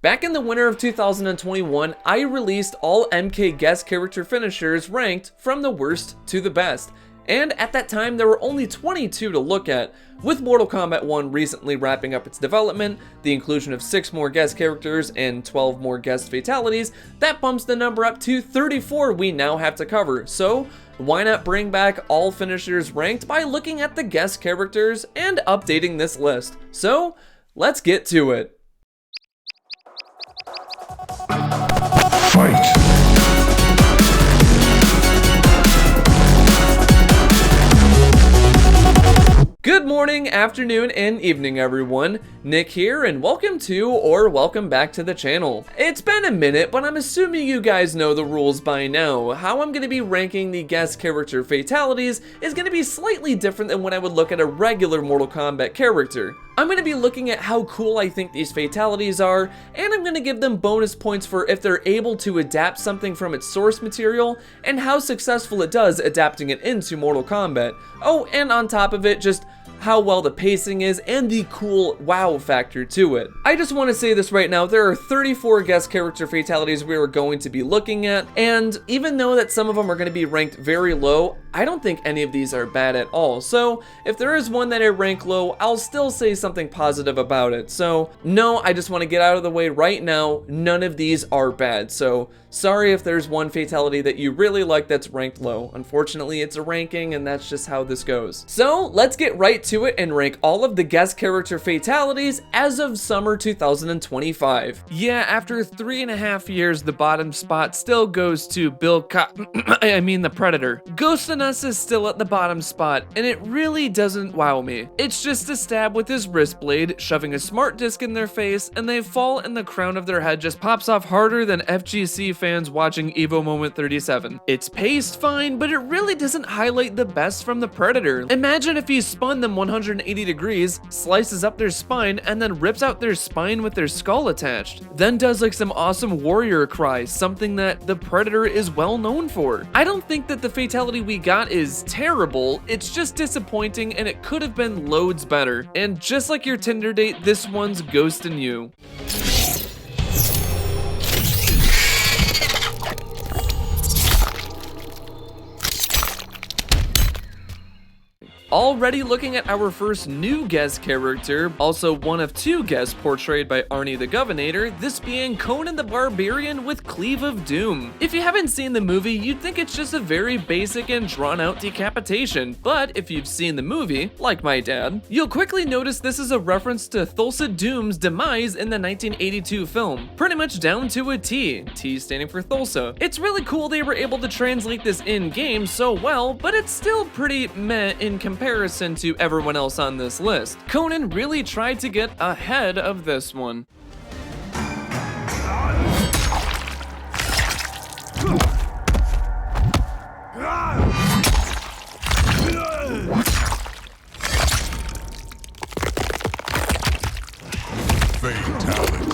Back in the winter of 2021, I released all MK guest character finishers ranked from the worst to the best. And at that time, there were only 22 to look at. With Mortal Kombat 1 recently wrapping up its development, the inclusion of 6 more guest characters and 12 more guest fatalities, that bumps the number up to 34 we now have to cover. So why not bring back all finishers ranked by looking at the guest characters and updating this list? So let's get to it. Fight! Good morning, afternoon, and evening, everyone. Nick here, and welcome back to the channel. It's been a minute, but I'm assuming you guys know the rules by now. How I'm going to be ranking the guest character fatalities is going to be slightly different than when I would look at a regular Mortal Kombat character. I'm going to be looking at how cool I think these fatalities are, and I'm going to give them bonus points for if they're able to adapt something from its source material, and how successful it does adapting it into Mortal Kombat. Oh, and on top of it, just how well the pacing is and the cool wow factor to it. I just want to say this right now, there are 34 guest character fatalities we are going to be looking at, and even though that some of them are going to be ranked very low, I don't think any of these are bad at all. So if there is one that I rank low, I'll still say something positive about it. So no, I just want to get out of the way right now, none of these are bad. So sorry if there's one fatality that you really like that's ranked low. Unfortunately, it's a ranking and that's just how this goes. So let's get right to it and rank all of the guest character fatalities as of summer 2025. Yeah, after 3.5 years, the bottom spot still goes to the Predator. Ghost in Us is still at the bottom spot, and it really doesn't wow me. It's just a stab with his wrist blade, shoving a smart disc in their face, and they fall and the crown of their head just pops off harder than FGC fans watching Evo Moment 37. It's paced fine, but it really doesn't highlight the best from the Predator. Imagine if he spun them 180 degrees, slices up their spine, and then rips out their spine with their skull attached. Then does like some awesome warrior cry, something that the Predator is well known for. I don't think that the fatality we got is terrible, it's just disappointing and it could have been loads better. And just like your Tinder date, this one's ghosting you. Already looking at our first new guest character, also one of 2 guests portrayed by Arnie the Governor, this being Conan the Barbarian with Cleave of Doom. If you haven't seen the movie, you'd think it's just a very basic and drawn out decapitation, but if you've seen the movie, like my dad, you'll quickly notice this is a reference to Thulsa Doom's demise in the 1982 film, pretty much down to a T, T standing for Thulsa. It's really cool they were able to translate this in-game so well, but it's still pretty meh in comparison to everyone else on this list. Conan really tried to get ahead of this one. Fatality.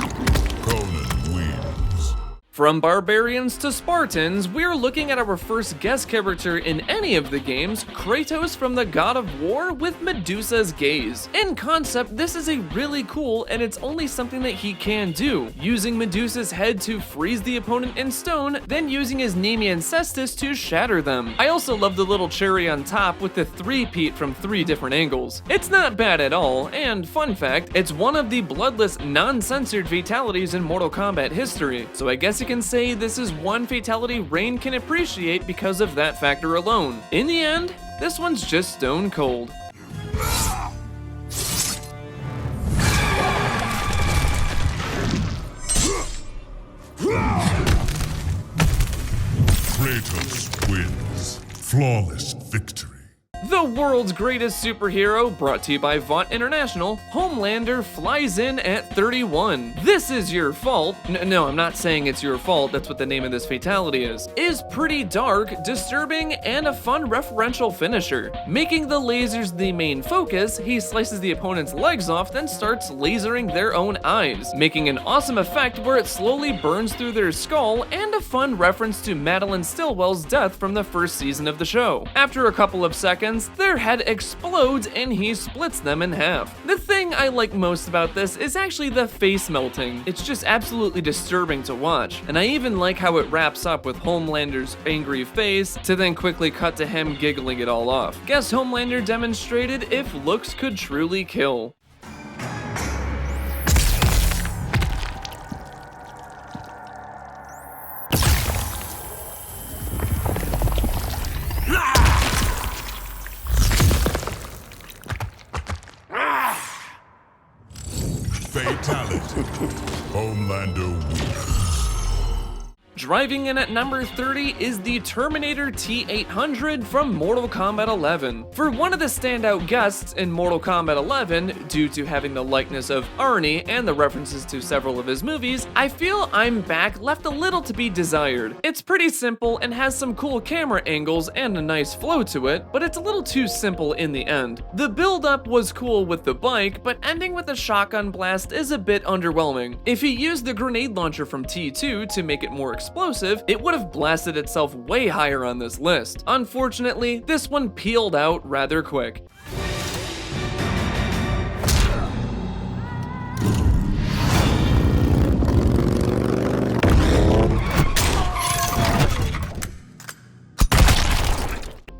Conan wins. From barbarians to Spartans, we're looking at our first guest character in any of the games, Kratos from the God of War with Medusa's gaze. In concept, this is a really cool and it's only something that he can do, using Medusa's head to freeze the opponent in stone, then using his Nemean cestus to shatter them. I also love the little cherry on top with the 3-peat from 3 different angles. It's not bad at all, and fun fact, it's one of the bloodless, non-censored fatalities in Mortal Kombat history, so I guess you can say this is one fatality Rain can appreciate because of that factor alone. In the end, this one's just stone cold. Kratos wins. Flawless victory. The world's greatest superhero, brought to you by Vought International, Homelander flies in at 31. This is your fault. No, I'm not saying it's your fault, that's what the name of this fatality is pretty dark, disturbing, and a fun referential finisher. Making the lasers the main focus, he slices the opponent's legs off, then starts lasering their own eyes, making an awesome effect where it slowly burns through their skull, and a fun reference to Madeline Stillwell's death from the first season of the show. After a couple of seconds, their head explodes and he splits them in half. The thing I like most about this is actually the face melting. It's just absolutely disturbing to watch, and I even like how it wraps up with Homelander's angry face to then quickly cut to him giggling it all off. Guess Homelander demonstrated if looks could truly kill. Fatality. Homelander wins. Driving in at number 30 is the Terminator T-800 from Mortal Kombat 11. For one of the standout guests in Mortal Kombat 11, due to having the likeness of Arnie and the references to several of his movies, I feel I'm Back left a little to be desired. It's pretty simple and has some cool camera angles and a nice flow to it, but it's a little too simple in the end. The build-up was cool with the bike, but ending with a shotgun blast is a bit underwhelming. If he used the grenade launcher from T2 to make it more explosive, it would have blasted itself way higher on this list. Unfortunately, this one peeled out rather quick.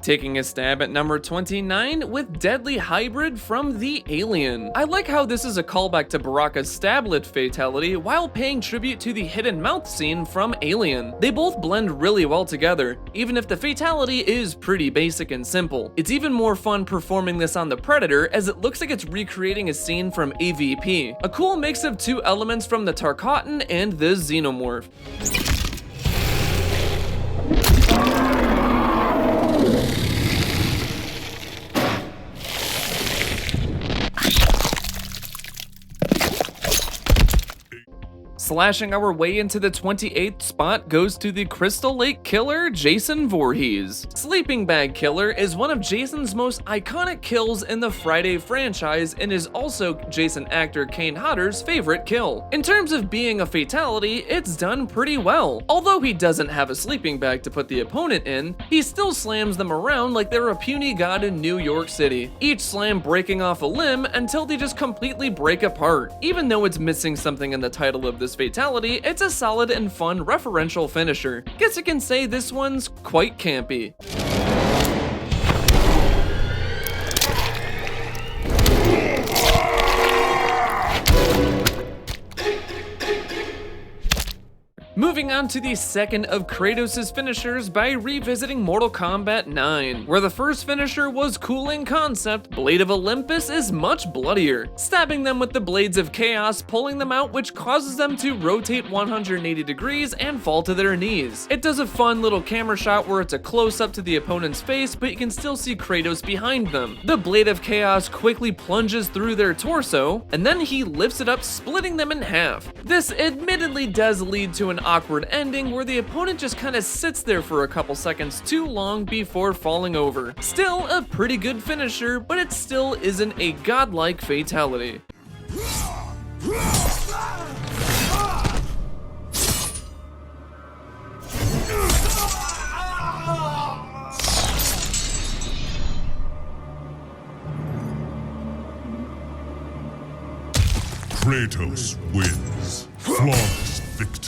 Taking a stab at number 29 with Deadly Hybrid from The Alien. I like how this is a callback to Baraka's stablet fatality while paying tribute to the hidden mouth scene from Alien. They both blend really well together, even if the fatality is pretty basic and simple. It's even more fun performing this on the Predator, as it looks like it's recreating a scene from AVP. A cool mix of two elements from the Tarkatan and the Xenomorph. Slashing our way into the 28th spot goes to the Crystal Lake Killer, Jason Voorhees. Sleeping Bag Killer is one of Jason's most iconic kills in the Friday franchise and is also Jason actor Kane Hodder's favorite kill. In terms of being a fatality, it's done pretty well. Although he doesn't have a sleeping bag to put the opponent in, he still slams them around like they're a puny god in New York City, each slam breaking off a limb until they just completely break apart. Even though it's missing something in the title of this fatality, it's a solid and fun referential finisher. Guess I can say this one's quite campy. Moving on to the second of Kratos' finishers by revisiting Mortal Kombat 9, where the first finisher was cool in concept. Blade of Olympus is much bloodier, stabbing them with the Blades of Chaos, pulling them out, which causes them to rotate 180 degrees and fall to their knees. It does a fun little camera shot where it's a close-up to the opponent's face, but you can still see Kratos behind them. The Blade of Chaos quickly plunges through their torso, and then he lifts it up, splitting them in half. This admittedly does lead to an awkward ending where the opponent just kind of sits there for a couple seconds too long before falling over. Still a pretty good finisher, but it still isn't a godlike fatality. Kratos wins. Flawless victory.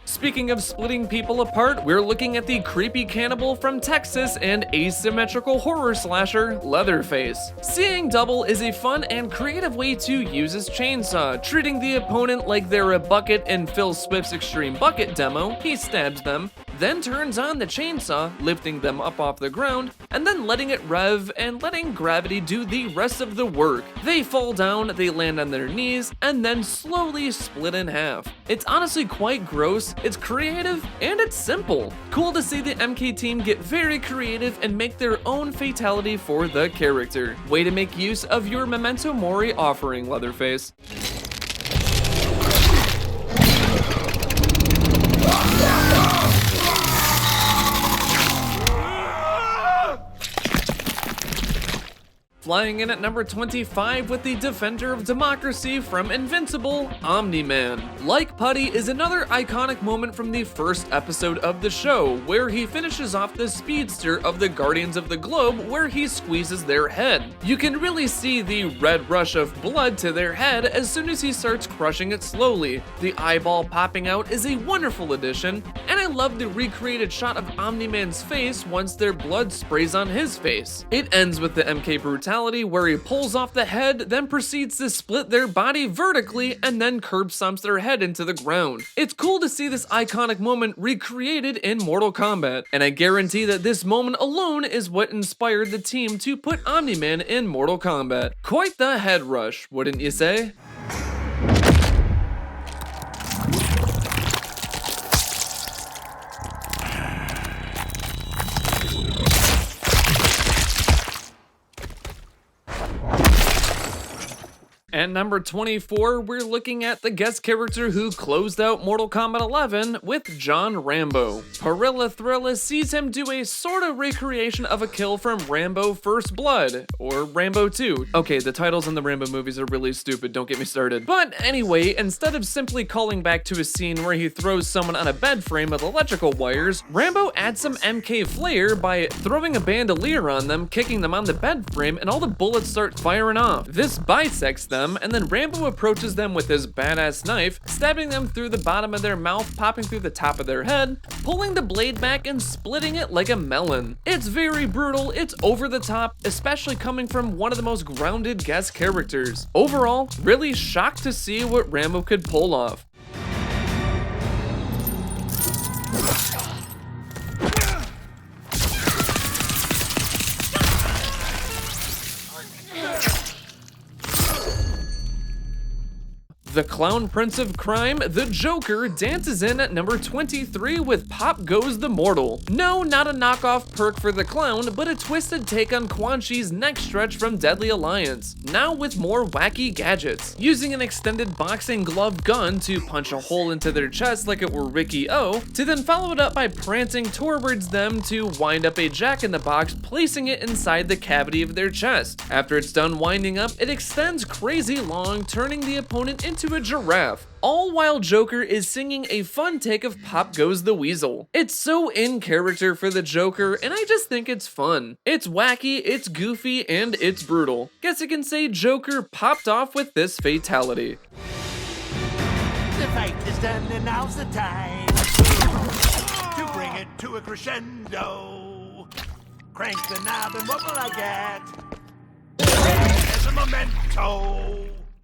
Speaking of splitting people apart, we're looking at the creepy cannibal from Texas and asymmetrical horror slasher, Leatherface. Seeing double is a fun and creative way to use his chainsaw, treating the opponent like they're a bucket in Phil Swift's Extreme Bucket demo. He stabs them, then turns on the chainsaw, lifting them up off the ground, and then letting it rev and letting gravity do the rest of the work. They fall down, they land on their knees, and then slowly split in half. It's honestly quite gross, it's creative, and it's simple. Cool to see the MK team get very creative and make their own fatality for the character. Way to make use of your Memento Mori offering, Leatherface. flying in at number 25 with the Defender of Democracy from Invincible, Omni-Man. Like Putty is another iconic moment from the first episode of the show, where he finishes off the speedster of the Guardians of the Globe where he squeezes their head. You can really see the red rush of blood to their head as soon as he starts crushing it slowly. The eyeball popping out is a wonderful addition, and I love the recreated shot of Omni-Man's face once their blood sprays on his face. It ends with the MK brutality where he pulls off the head, then proceeds to split their body vertically and then curb stomps their head into the ground. It's cool to see this iconic moment recreated in Mortal Kombat, and I guarantee that this moment alone is what inspired the team to put Omni-Man in Mortal Kombat. Quite the head rush, wouldn't you say? At number 24, we're looking at the guest character who closed out Mortal Kombat 11 with John Rambo. Parilla Thrilla sees him do a sort of recreation of a kill from Rambo First Blood, or Rambo 2. Okay, the titles in the Rambo movies are really stupid, don't get me started. But anyway, instead of simply calling back to a scene where he throws someone on a bed frame with electrical wires, Rambo adds some MK flair by throwing a bandolier on them, kicking them on the bed frame, and all the bullets start firing off. This bisects them, and then Rambo approaches them with his badass knife, stabbing them through the bottom of their mouth, popping through the top of their head, pulling the blade back and splitting it like a melon. It's very brutal, it's over the top, especially coming from one of the most grounded guest characters. Overall, really shocked to see what Rambo could pull off. The Clown Prince of Crime, the Joker, dances in at number 23 with Pop Goes the Mortal. No, not a knockoff perk for the clown, but a twisted take on Quan Chi's neck stretch from Deadly Alliance, now with more wacky gadgets. Using an extended boxing glove gun to punch a hole into their chest like it were Ricky O, to then follow it up by prancing towards them to wind up a jack-in-the-box, placing it inside the cavity of their chest. After it's done winding up, it extends crazy long, turning the opponent into a giraffe, all while Joker is singing a fun take of Pop Goes the Weasel. It's so in character for the Joker, and I just think it's fun. It's wacky, it's goofy, and it's brutal. Guess I can say Joker popped off with this fatality. The fight is done and now's the time to bring it to a crescendo. Crank the knob and what will I get? As a memento.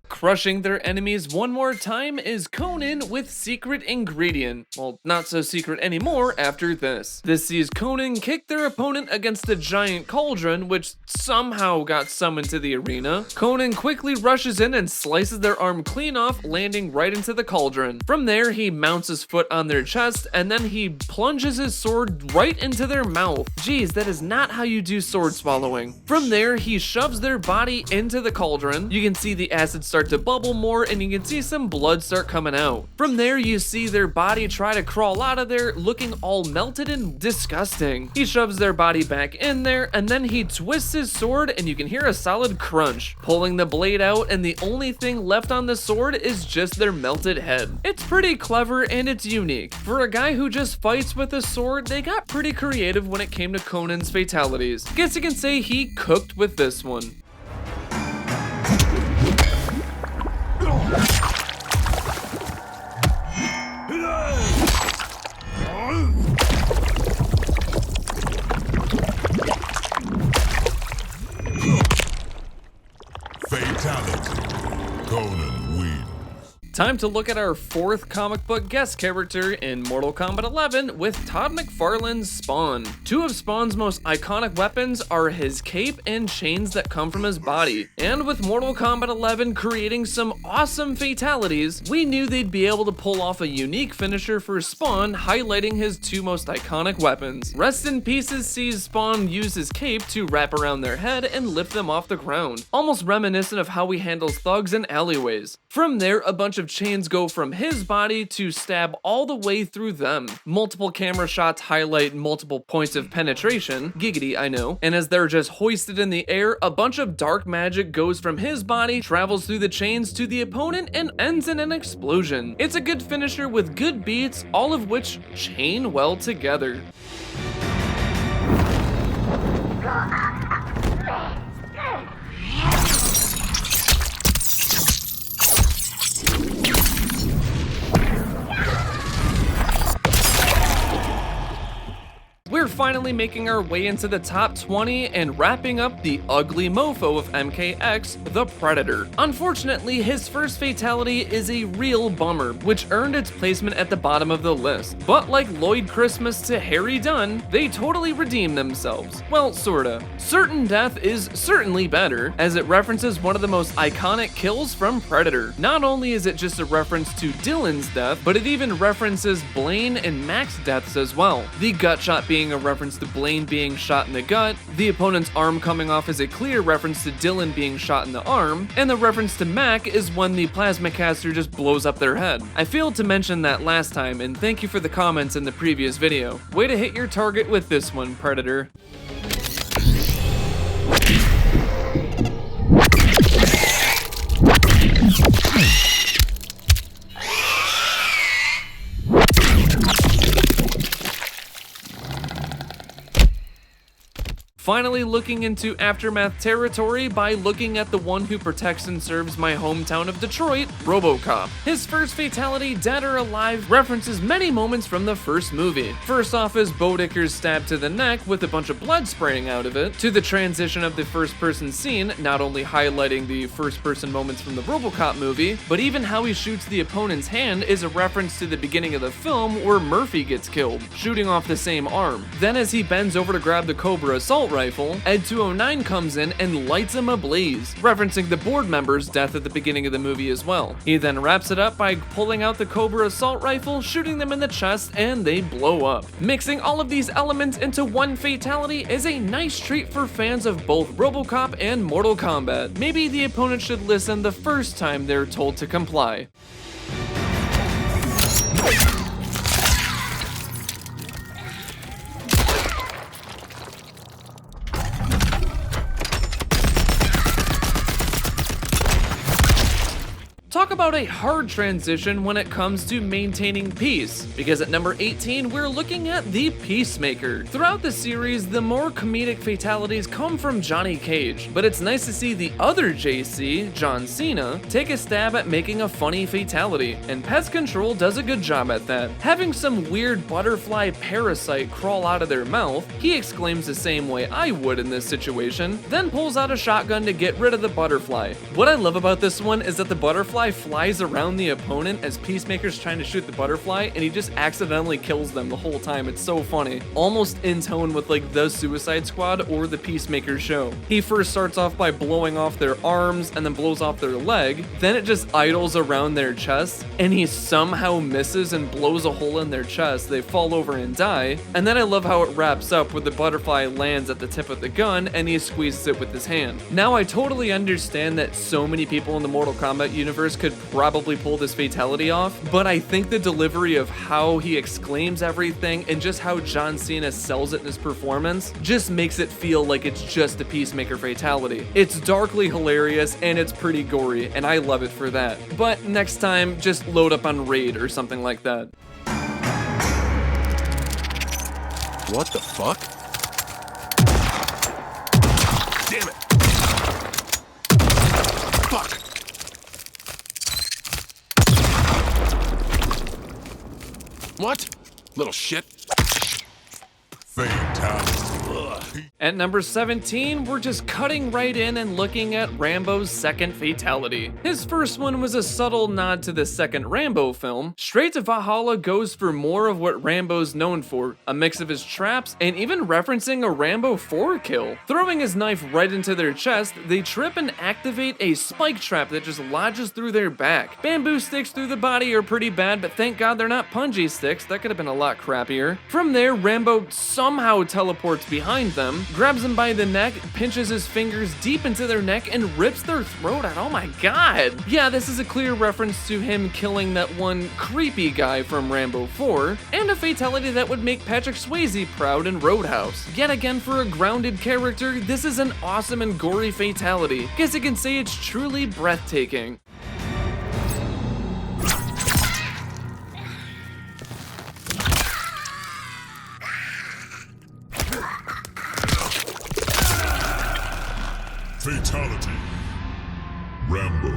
Crushing their enemies one more time is Conan with Secret Ingredient. Well, not so secret anymore after this. This sees Conan kick their opponent against a giant cauldron, which somehow got summoned to the arena. Conan quickly rushes in and slices their arm clean off, landing right into the cauldron. From there, he mounts his foot on their chest, and then he plunges his sword right into their mouth. Geez, that is not how you do sword swallowing. From there, he shoves their body into the cauldron. You can see the acid start to bubble more, and you can see some blood start coming out. From there, you see their body try to crawl out of there, looking all melted and disgusting. He shoves their body back in there, and then he twists his sword, and you can hear a solid crunch, pulling the blade out, and the only thing left on the sword is just their melted head. It's pretty clever, and it's unique. For a guy who just fights with a sword, they got pretty creative when it came to Conan's fatalities. Guess you can say he cooked with this one. Fatality. Conan wins. Time to look at our fourth comic book guest character in Mortal Kombat 11 with Todd McFarlane's Spawn. Two of Spawn's most iconic weapons are his cape and chains that come from his body. And with Mortal Kombat 11 creating some awesome fatalities, we knew they'd be able to pull off a unique finisher for Spawn, highlighting his two most iconic weapons. Rest in Pieces sees Spawn use his cape to wrap around their head and lift them off the ground, almost reminiscent of how he handles thugs in alleyways. From there, a bunch of of chains go from his body to stab all the way through them. Multiple camera shots highlight multiple points of penetration, giggity I know, and as they're just hoisted in the air, a bunch of dark magic goes from his body, travels through the chains to the opponent, and ends in an explosion. It's a good finisher with good beats, all of which chain well together. We're finally making our way into the top 20 and wrapping up the ugly mofo of MKX, the Predator. Unfortunately, his first fatality is a real bummer, which earned its placement at the bottom of the list. But like Lloyd Christmas to Harry Dunn, they totally redeem themselves. Well, sorta. Certain Death is certainly better, as it references one of the most iconic kills from Predator. Not only is it just a reference to Dylan's death, but it even references Blaine and Mac's deaths as well. The gut shot being a reference to Blaine being shot in the gut, the opponent's arm coming off is a clear reference to Dylan being shot in the arm, and the reference to Mac is when the plasma caster just blows up their head. I failed to mention that last time, and thank you for the comments in the previous video. Way to hit your target with this one, Predator. Finally looking into Aftermath territory by looking at the one who protects and serves my hometown of Detroit, RoboCop. His first fatality, Dead or Alive, references many moments from the first movie. First off is Bodicker's stab to the neck with a bunch of blood spraying out of it, to the transition of the first person scene, not only highlighting the first person moments from the RoboCop movie, but even how he shoots the opponent's hand is a reference to the beginning of the film where Murphy gets killed, shooting off the same arm. Then as he bends over to grab the Cobra assault rifle, Ed 209 comes in and lights him ablaze, referencing the board member's death at the beginning of the movie as well. He then wraps it up by pulling out the Cobra assault rifle, shooting them in the chest, and they blow up. Mixing all of these elements into one fatality is a nice treat for fans of both RoboCop and Mortal Kombat. Maybe the opponent should listen the first time they're told to comply. Talk about a hard transition when it comes to maintaining peace, because at number 18 we're looking at the Peacemaker. Throughout the series, the more comedic fatalities come from Johnny Cage, but it's nice to see the other JC, John Cena, take a stab at making a funny fatality, and Pest Control does a good job at that. Having some weird butterfly parasite crawl out of their mouth, he exclaims the same way I would in this situation, then pulls out a shotgun to get rid of the butterfly. What I love about this one is that the butterfly flies around the opponent as Peacemaker's trying to shoot the butterfly, and he just accidentally kills them the whole time. It's so funny. Almost in tone with like the Suicide Squad or the Peacemaker show. He first starts off by blowing off their arms and then blows off their leg, then it just idles around their chest, and he somehow misses and blows a hole in their chest. They fall over and die, and then I love how it wraps up where the butterfly lands at the tip of the gun and he squeezes it with his hand. Now I totally understand that so many people in the Mortal Kombat universe could probably pull this fatality off, but I think the delivery of how he exclaims everything and just how John Cena sells it in his performance just makes it feel like it's just a Peacemaker fatality. It's darkly hilarious and it's pretty gory, and I love it for that. But next time, just load up on Raid or something like that. What the fuck? Damn it! Fuck! What? Little shit. Fatality. At number 17, we're just cutting right in and looking at Rambo's second fatality. His first one was a subtle nod to the second Rambo film. Straight to Valhalla goes for more of what Rambo's known for, a mix of his traps and even referencing a Rambo 4 kill. Throwing his knife right into their chest, they trip and activate a spike trap that just lodges through their back. Bamboo sticks through the body are pretty bad, but thank God they're not punji sticks. That could have been a lot crappier. From there, Rambo somehow teleports behind them them, grabs them by the neck, pinches his fingers deep into their neck, and rips their throat out. Oh my god. Yeah, this is a clear reference to him killing that one creepy guy from Rambo 4, and a fatality that would make Patrick Swayze proud in Roadhouse. Yet again, for a grounded character, this is an awesome and gory fatality. Guess you can say it's truly breathtaking. Fatality. Rambo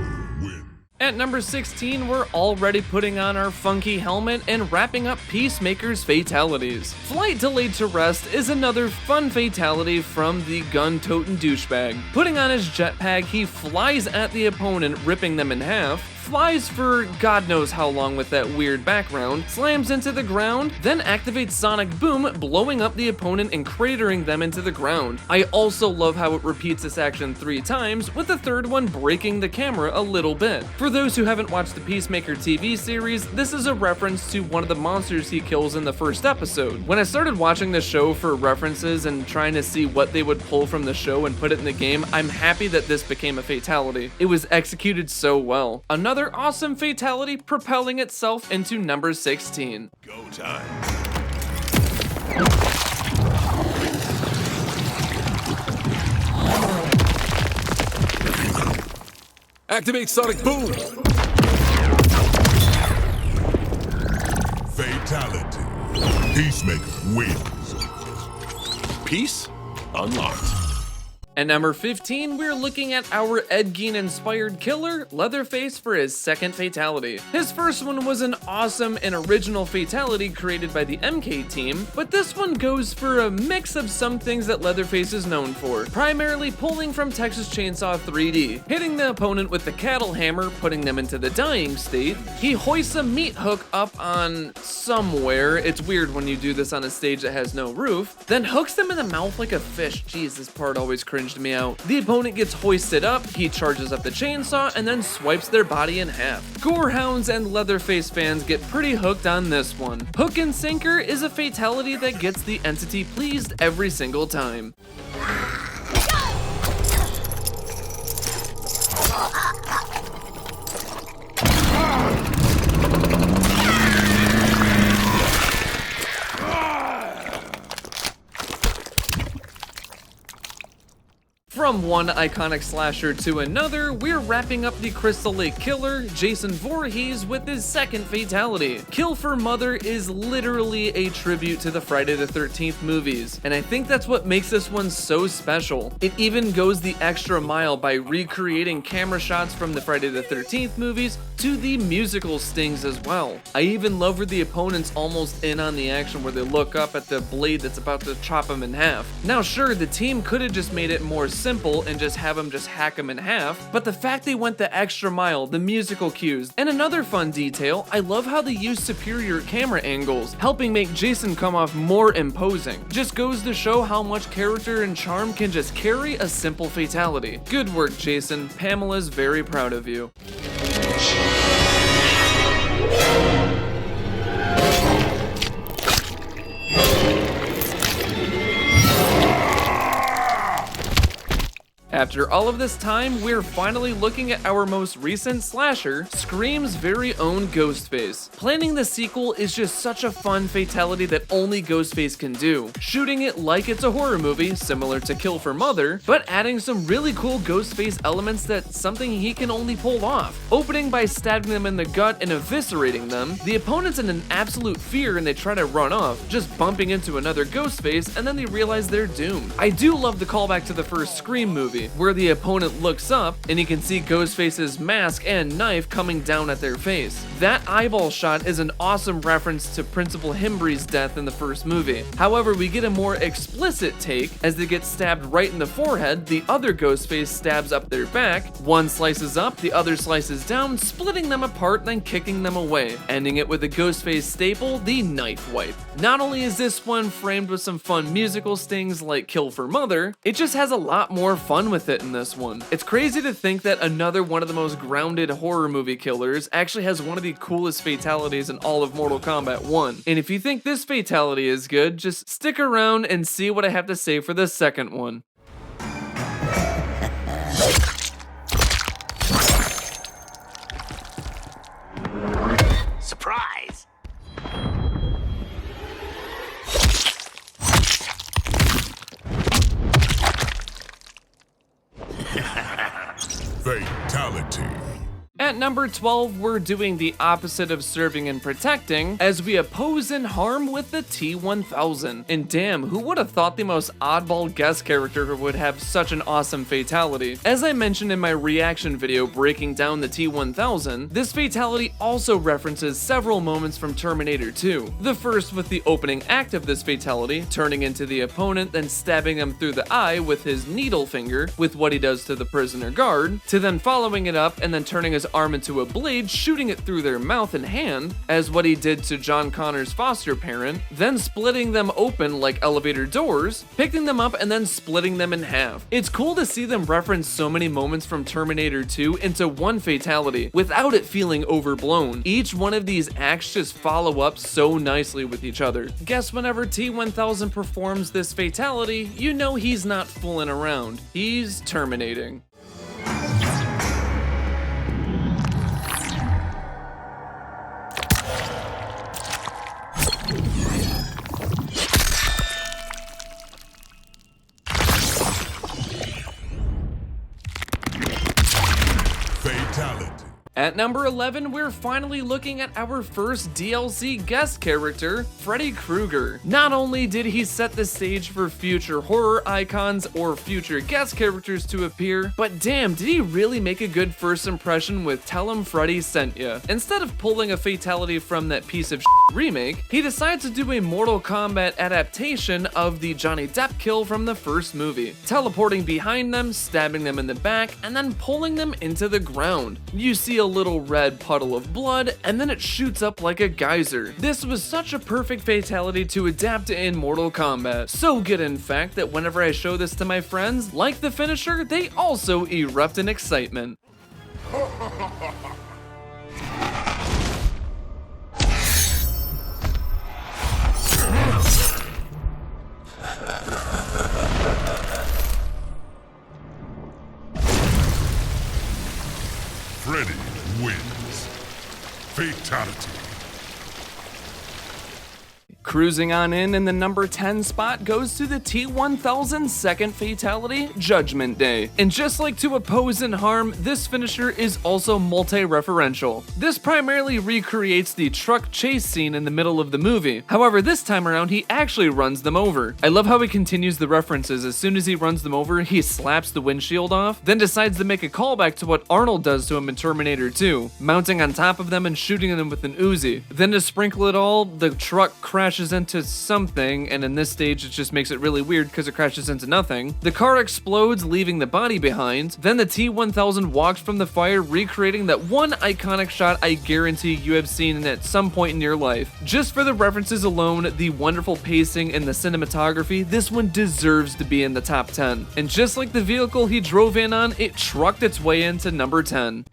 win. At number 16, we're already putting on our funky helmet and wrapping up Peacemaker's Fatalities. Flight Delayed to Rest is another fun fatality from the gun-toting douchebag. Putting on his jetpack, he flies at the opponent, ripping them in half, flies for God knows how long with that weird background, slams into the ground, then activates Sonic Boom, blowing up the opponent and cratering them into the ground. I also love how it repeats this action 3 times, with the third one breaking the camera a little bit. For those who haven't watched the Peacemaker TV series, this is a reference to one of the monsters he kills in the first episode. When I started watching the show for references and trying to see what they would pull from the show and put it in the game, I'm happy that this became a fatality. It was executed so well. Another awesome fatality propelling itself into number 16. Go time. Activate Sonic Boom. Fatality. Peacemaker wins. Peace unlocked. At number 15, we're looking at our Ed Gein-inspired killer, Leatherface, for his second fatality. His first one was an awesome and original fatality created by the MK team, but this one goes for a mix of some things that Leatherface is known for, primarily pulling from Texas Chainsaw 3D, hitting the opponent with the cattle hammer, putting them into the dying state. He hoists a meat hook up on somewhere, it's weird when you do this on a stage that has no roof, then hooks them in the mouth like a fish. Jeez, this part always cringed me out. The opponent gets hoisted up, he charges up the chainsaw, and then swipes their body in half. Gorehounds and Leatherface fans get pretty hooked on this one. Hook and Sinker is a fatality that gets the entity pleased every single time. From one iconic slasher to another, we're wrapping up the Crystal Lake Killer, Jason Voorhees, with his second fatality. Kill for Mother is literally a tribute to the Friday the 13th movies, and I think that's what makes this one so special. It even goes the extra mile by recreating camera shots from the Friday the 13th movies to the musical stings as well. I even love where the opponent's almost in on the action where they look up at the blade that's about to chop him in half. Now sure, the team could have just made it more simple and just have him just hack him in half, but the fact they went the extra mile, the musical cues, and another fun detail, I love how they use superior camera angles, helping make Jason come off more imposing. Just goes to show how much character and charm can just carry a simple fatality. Good work, Jason. Pamela's very proud of you. After all of this time, we're finally looking at our most recent slasher, Scream's very own Ghostface. Planning the sequel is just such a fun fatality that only Ghostface can do, shooting it like it's a horror movie, similar to Kill for Mother, but adding some really cool Ghostface elements that's something he can only pull off. Opening by stabbing them in the gut and eviscerating them, the opponent's in an absolute fear and they try to run off, just bumping into another Ghostface, and then they realize they're doomed. I do love the callback to the first Scream movie, where the opponent looks up and you can see Ghostface's mask and knife coming down at their face. That eyeball shot is an awesome reference to Principal Himbry's death in the first movie. However, we get a more explicit take as they get stabbed right in the forehead, the other Ghostface stabs up their back, one slices up, the other slices down, splitting them apart, then kicking them away, ending it with a Ghostface staple, the knife wipe. Not only is this one framed with some fun musical stings like Kill for Mother, it just has a lot more fun with with it in this one. It's crazy to think that another one of the most grounded horror movie killers actually has one of the coolest fatalities in all of Mortal Kombat 1. And if you think this fatality is good, just stick around and see what I have to say for the second one. Surprise! Fatality. At number 12, we're doing the opposite of serving and protecting, as we oppose and harm with the T-1000. And damn, who would have thought the most oddball guest character would have such an awesome fatality? As I mentioned in my reaction video breaking down the T-1000, this fatality also references several moments from Terminator 2. The first with the opening act of this fatality, turning into the opponent, then stabbing him through the eye with his needle finger, with what he does to the prisoner guard, to then following it up and then turning his arm into a blade, shooting it through their mouth and hand, as what he did to John Connor's foster parent, then splitting them open like elevator doors, picking them up and then splitting them in half. It's cool to see them reference so many moments from Terminator 2 into one fatality without it feeling overblown. Each one of these acts just follow up so nicely with each other. Guess whenever T-1000 performs this fatality, you know he's not fooling around. He's terminating. Fatality. At number 11, we're finally looking at our first DLC guest character, Freddy Krueger. Not only did he set the stage for future horror icons or future guest characters to appear, but damn, did he really make a good first impression with Tell 'em Freddy Sent Ya. Instead of pulling a fatality from that piece of remake, he decides to do a Mortal Kombat adaptation of the Johnny Depp kill from the first movie, teleporting behind them, stabbing them in the back, and then pulling them into the ground. You see a little red puddle of blood, and then it shoots up like a geyser. This was such a perfect fatality to adapt in Mortal Kombat. So good, in fact, that whenever I show this to my friends, like the finisher, they also erupt in excitement. Freddy wins. Fatality. Cruising on in the number 10 spot goes to the T-1000 second fatality, Judgment Day. And just like to oppose and harm, this finisher is also multi-referential. This primarily recreates the truck chase scene in the middle of the movie. However, this time around, he actually runs them over. I love how he continues the references. As soon as he runs them over, he slaps the windshield off, then decides to make a callback to what Arnold does to him in Terminator 2, mounting on top of them and shooting them with an Uzi. Then to sprinkle it all, the truck crashes into something, and in this stage it just makes it really weird because it crashes into nothing. The car explodes, leaving the body behind. Then the T-1000 walks from the fire, recreating that one iconic shot I guarantee you have seen at some point in your life. Just for the references alone, the wonderful pacing and the cinematography, this one deserves to be in the top 10. And just like the vehicle he drove in on, it trucked its way into number 10.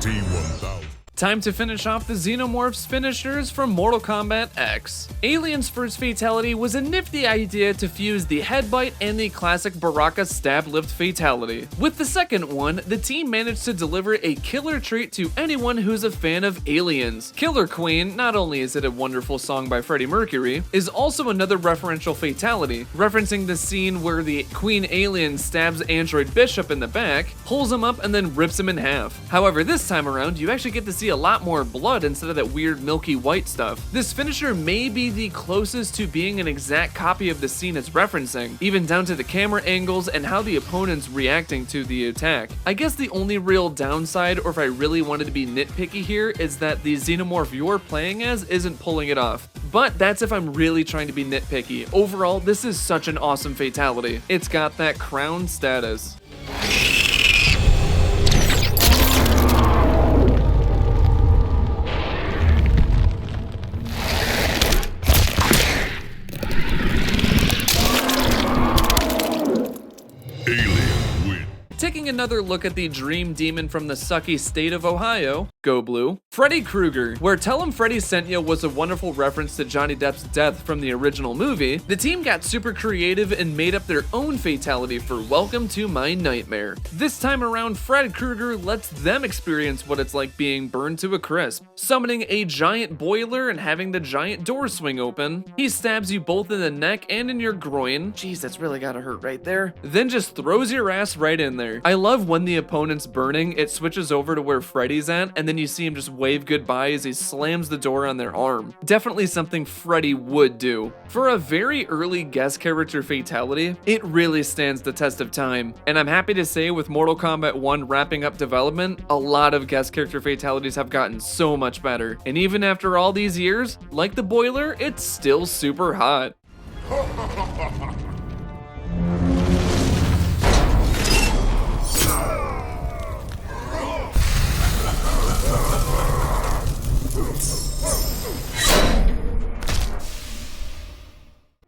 T-1000. Time to finish off the Xenomorphs finishers from Mortal Kombat X. Alien's first fatality was a nifty idea to fuse the headbite and the classic Baraka stab lift fatality. With the second one, the team managed to deliver a killer treat to anyone who's a fan of Aliens. Killer Queen, not only is it a wonderful song by Freddie Mercury, is also another referential fatality, referencing the scene where the Queen Alien stabs Android Bishop in the back, pulls him up, and then rips him in half. However, this time around, you actually get to see a lot more blood instead of that weird milky white stuff. This finisher may be the closest to being an exact copy of the scene it's referencing, even down to the camera angles and how the opponent's reacting to the attack. I guess the only real downside, or if I really wanted to be nitpicky here, is that the Xenomorph you're playing as isn't pulling it off. but that's if I'm really trying to be nitpicky. Overall, this is such an awesome fatality. It's got that crown status. Taking another look at the dream demon from the sucky state of Ohio, go blue, Freddy Krueger. Where Tell 'Em Freddy Sent Ya was a wonderful reference to Johnny Depp's death from the original movie, the team got super creative and made up their own fatality for Welcome to My Nightmare. This time around, Fred Krueger lets them experience what it's like being burned to a crisp, summoning a giant boiler and having the giant door swing open. He stabs you both in the neck and in your groin. Jeez, that's really gotta hurt right there. Then just throws your ass right in there. I love when the opponent's burning, it switches over to where Freddy's at, and then you see him just wave goodbye as he slams the door on their arm. Definitely something Freddy would do. For a very early guest character fatality, it really stands the test of time. And I'm happy to say with Mortal Kombat 1 wrapping up development, a lot of guest character fatalities have gotten so much better. And even after all these years, like the boiler, it's still super hot.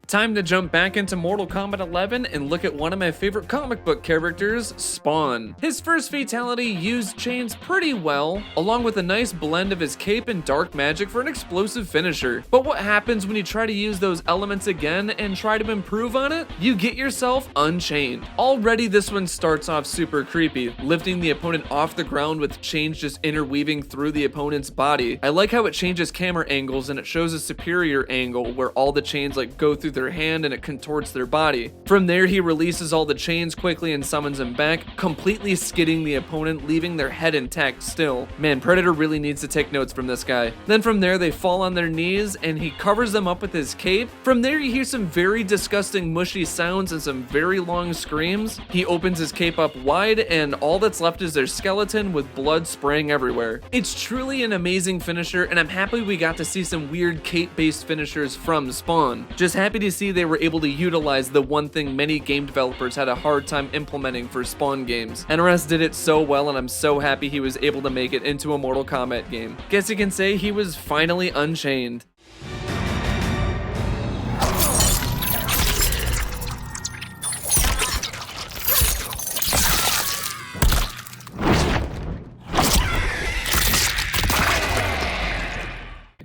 Time to jump back into Mortal Kombat 11 and look at one of my favorite comic book characters, Spawn. His first fatality used chains pretty well, along with a nice blend of his cape and dark magic for an explosive finisher. But what happens when you try to use those elements again and try to improve on it? You get yourself unchained. Already this one starts off super creepy, lifting the opponent off the ground with chains just interweaving through the opponent's body. I like how it changes camera angles and it shows a superior angle where all the chains like go through their hand and it contorts their body. From there, he releases all the chains quickly and summons them back, completely skidding the opponent, leaving their head intact still. Man, Predator really needs to take notes from this guy. Then from there, they fall on their knees and he covers them up with his cape. From there, you hear some very disgusting mushy sounds and some very long screams. He opens his cape up wide and all that's left is their skeleton with blood spraying everywhere. It's truly an amazing finisher and I'm happy we got to see some weird cape-based finishers from Spawn. Just happy to see they were able to utilize the one thing many game developers had a hard time implementing for Spawn games. NRS did it so well and I'm so happy he was able to make it into a Mortal Kombat game. Guess you can say he was finally unchained.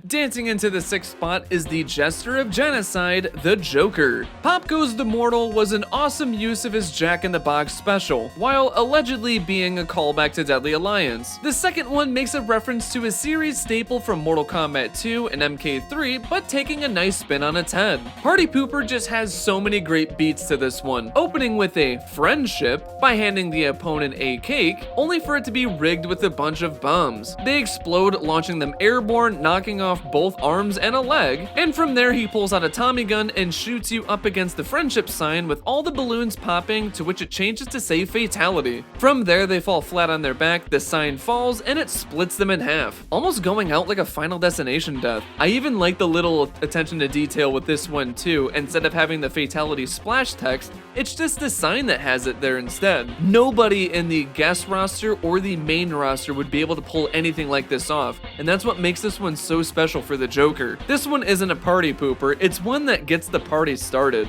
Dancing into the 6th spot is the Jester of Genocide, the Joker. Pop Goes the Mortal was an awesome use of his Jack-in-the-Box special, while allegedly being a callback to Deadly Alliance. The second one makes a reference to a series staple from Mortal Kombat 2 and MK3, but taking a nice spin on its head. Party Pooper just has so many great beats to this one, opening with a friendship by handing the opponent a cake, only for it to be rigged with a bunch of bombs. They explode, launching them airborne, knocking off both arms and a leg, and from there he pulls out a Tommy gun and shoots you up against the friendship sign with all the balloons popping, to which it changes to say fatality. From there they fall flat on their back, the sign falls, and it splits them in half, almost going out like a Final Destination death. I even like the little attention to detail with this one too. Instead of having the fatality splash text, it's just the sign that has it there instead. Nobody in the guest roster or the main roster would be able to pull anything like this off, and that's what makes this one so special for the Joker. This one isn't a party pooper, it's one that gets the party started.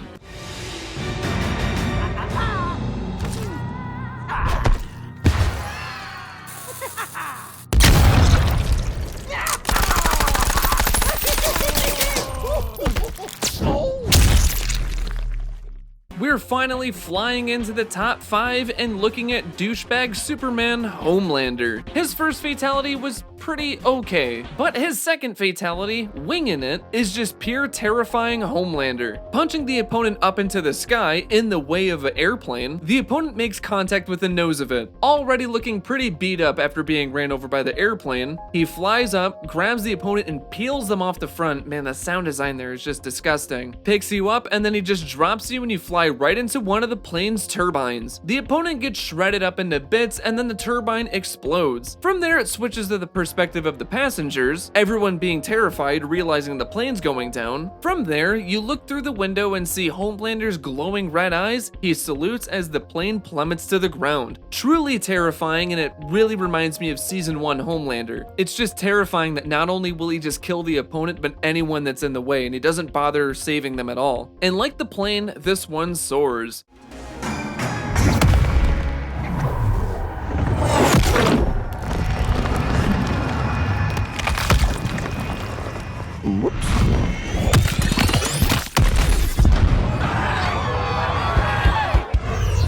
We're finally flying into the top 5 and looking at douchebag Superman Homelander. His first fatality was pretty okay, but his second fatality, winging it, is just pure terrifying Homelander. Punching the opponent up into the sky in the way of an airplane, the opponent makes contact with the nose of it. Already looking pretty beat up after being ran over by the airplane, he flies up, grabs the opponent and peels them off the front. Man, the sound design there is just disgusting. Picks you up and then he just drops you and you fly right into one of the plane's turbines. The opponent gets shredded up into bits and then the turbine explodes. From there it switches to the perspective perspective of the passengers, everyone being terrified realizing the plane's going down. From there, you look through the window and see Homelander's glowing red eyes. He salutes as the plane plummets to the ground. Truly terrifying, and it really reminds me of Season 1 Homelander. It's just terrifying that not only will he just kill the opponent, but anyone that's in the way, and he doesn't bother saving them at all. And like the plane, this one soars.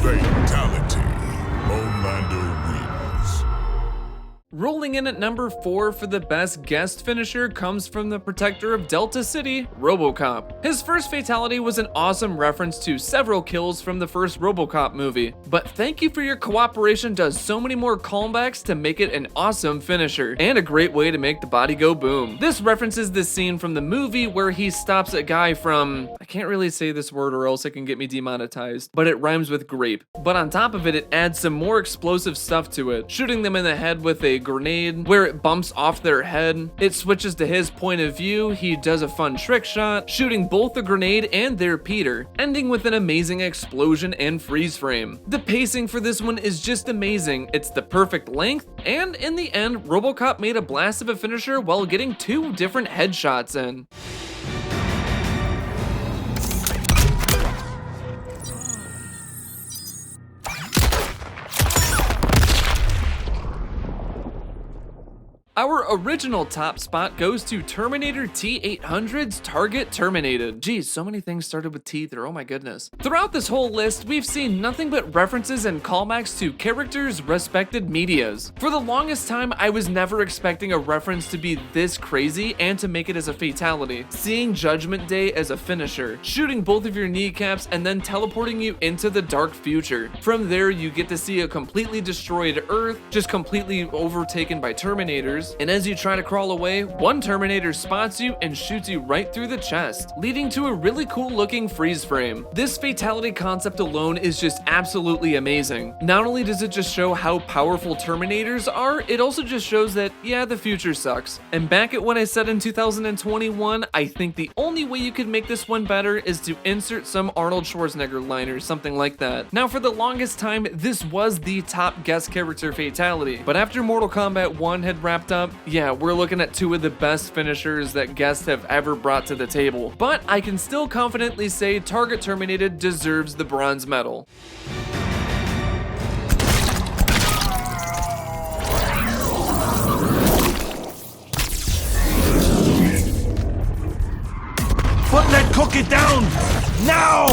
Fatality. Homelander wins. Rolling in at number 4 for the best guest finisher comes from the protector of Delta City, RoboCop. His first fatality was an awesome reference to several kills from the first RoboCop movie, but thank you for your cooperation does so many more callbacks to make it an awesome finisher, and a great way to make the body go boom. This references the scene from the movie where he stops a guy from, I can't really say this word or else it can get me demonetized, but it rhymes with grape. But on top of it, it adds some more explosive stuff to it, shooting them in the head with a grenade where it bumps off their head. It switches to his point of view. He does a fun trick shot, shooting both the grenade and their Peter, ending with an amazing explosion and freeze frame. The pacing for this one is just amazing. It's the perfect length, and in the end, RoboCop made a blast of a finisher while getting 2 different headshots in. Our original top spot goes to Terminator T-800's Target Terminated. Geez, so many things started with T there, oh my goodness. Throughout this whole list, we've seen nothing but references and callbacks to characters' respected medias. For the longest time, I was never expecting a reference to be this crazy and to make it as a fatality. Seeing Judgment Day as a finisher, shooting both of your kneecaps and then teleporting you into the dark future. From there, you get to see a completely destroyed Earth, just completely overtaken by Terminators. And as you try to crawl away, one Terminator spots you and shoots you right through the chest, leading to a really cool looking freeze frame. This fatality concept alone is just absolutely amazing. Not only does it just show how powerful Terminators are, it also just shows that, yeah, the future sucks. And back at what I said in 2021, I think the only way you could make this one better is to insert some Arnold Schwarzenegger line or something like that. Now, for the longest time, this was the top guest character fatality, but after Mortal Kombat 1 had wrapped up, yeah, we're looking at 2 of the best finishers that guests have ever brought to the table. But I can still confidently say Target Terminated deserves the bronze medal. Put that cookie down! Now!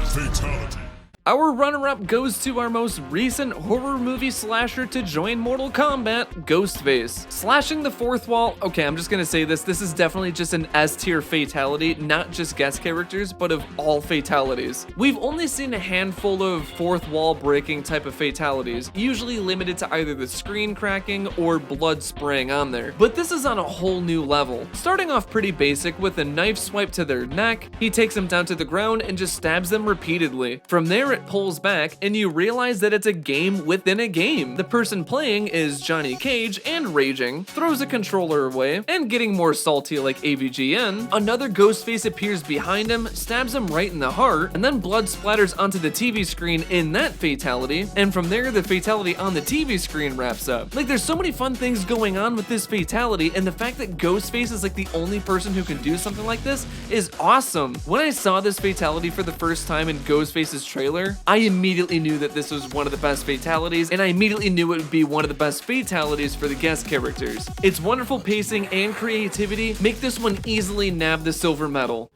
Fatality. Our runner-up goes to our most recent horror movie slasher to join Mortal Kombat, Ghostface. Slashing the fourth wall, okay, I'm just gonna say this is definitely just an S-tier fatality, not just guest characters, but of all fatalities. We've only seen a handful of fourth wall breaking type of fatalities, usually limited to either the screen cracking or blood spraying on there. But this is on a whole new level. Starting off pretty basic with a knife swipe to their neck, he takes them down to the ground and just stabs them repeatedly. From there, it pulls back and you realize that it's a game within a game. The person playing is Johnny Cage and raging, throws a controller away, and getting more salty like AVGN. Another Ghostface appears behind him, stabs him right in the heart, and then blood splatters onto the TV screen in that fatality, and from there the fatality on the TV screen wraps up. Like, there's so many fun things going on with this fatality, and the fact that Ghostface is like the only person who can do something like this is awesome. When I saw this fatality for the first time in Ghostface's trailer, I immediately knew that this was one of the best fatalities, and I immediately knew it would be one of the best fatalities for the guest characters. Its wonderful pacing and creativity make this one easily nab the silver medal.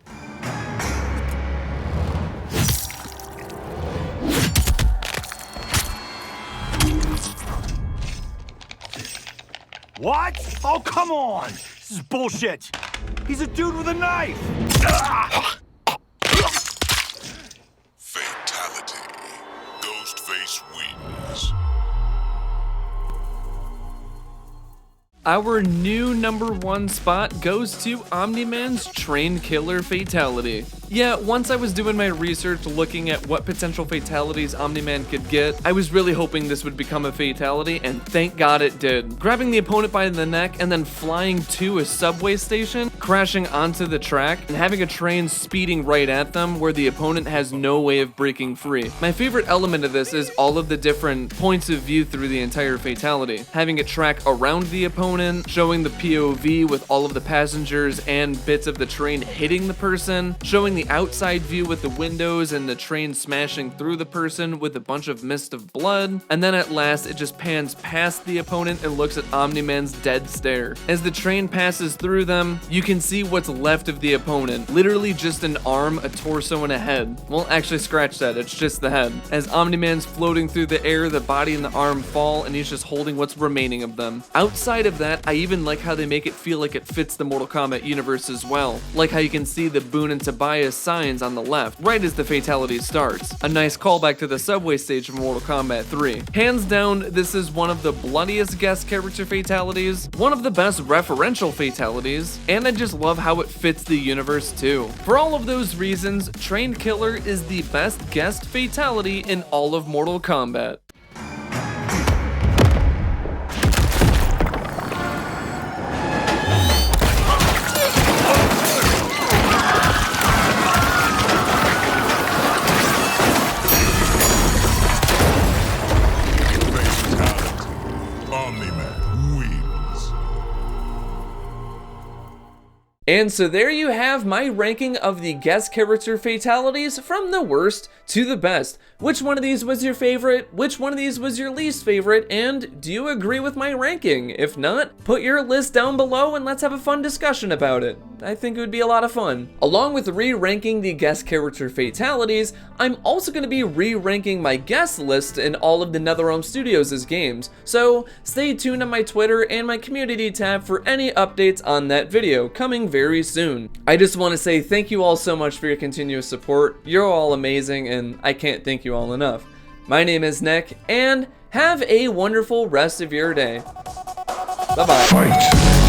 What? Oh, come on! This is bullshit! He's a dude with a knife! Ah! Fatality. Ghostface wins. Our new #1 spot goes to Omni-Man's Train Killer fatality. Yeah, once I was doing my research looking at what potential fatalities Omni-Man could get, I was really hoping this would become a fatality, and thank God it did. Grabbing the opponent by the neck and then flying to a subway station, crashing onto the track, and having a train speeding right at them where the opponent has no way of breaking free. My favorite element of this is all of the different points of view through the entire fatality. Having it track around the opponent, showing the POV with all of the passengers and bits of the train hitting the person, showing the outside view with the windows and the train smashing through the person with a bunch of mist of blood, and then at last it just pans past the opponent and looks at Omni-Man's dead stare. As the train passes through them, you can see what's left of the opponent, literally just an arm, a torso, and a head. Well, actually scratch that, it's just the head. As Omni-Man's floating through the air, the body and the arm fall, and he's just holding what's remaining of them. Outside of that, I even like how they make it feel like it fits the Mortal Kombat universe as well. Like how you can see the Boone and Tobias signs on the left, right as the fatality starts. A nice callback to the subway stage from Mortal Kombat 3. Hands down, this is one of the bloodiest guest character fatalities, one of the best referential fatalities, and I just love how it fits the universe too. For all of those reasons, Trained Killer is the best guest fatality in all of Mortal Kombat. And so there you have my ranking of the guest character fatalities from the worst to the best. Which one of these was your favorite? Which one of these was your least favorite? And do you agree with my ranking? If not, put your list down below and let's have a fun discussion about it. I think it would be a lot of fun. Along with re-ranking the guest character fatalities, I'm also going to be re-ranking my guest list in all of the NetherRealm Studios' games. So stay tuned on my Twitter and my community tab for any updates on that video coming very soon. I just want to say thank you all so much for your continuous support. You're all amazing and I can't thank you all enough. My name is Nick and have a wonderful rest of your day. Bye-bye. Fight!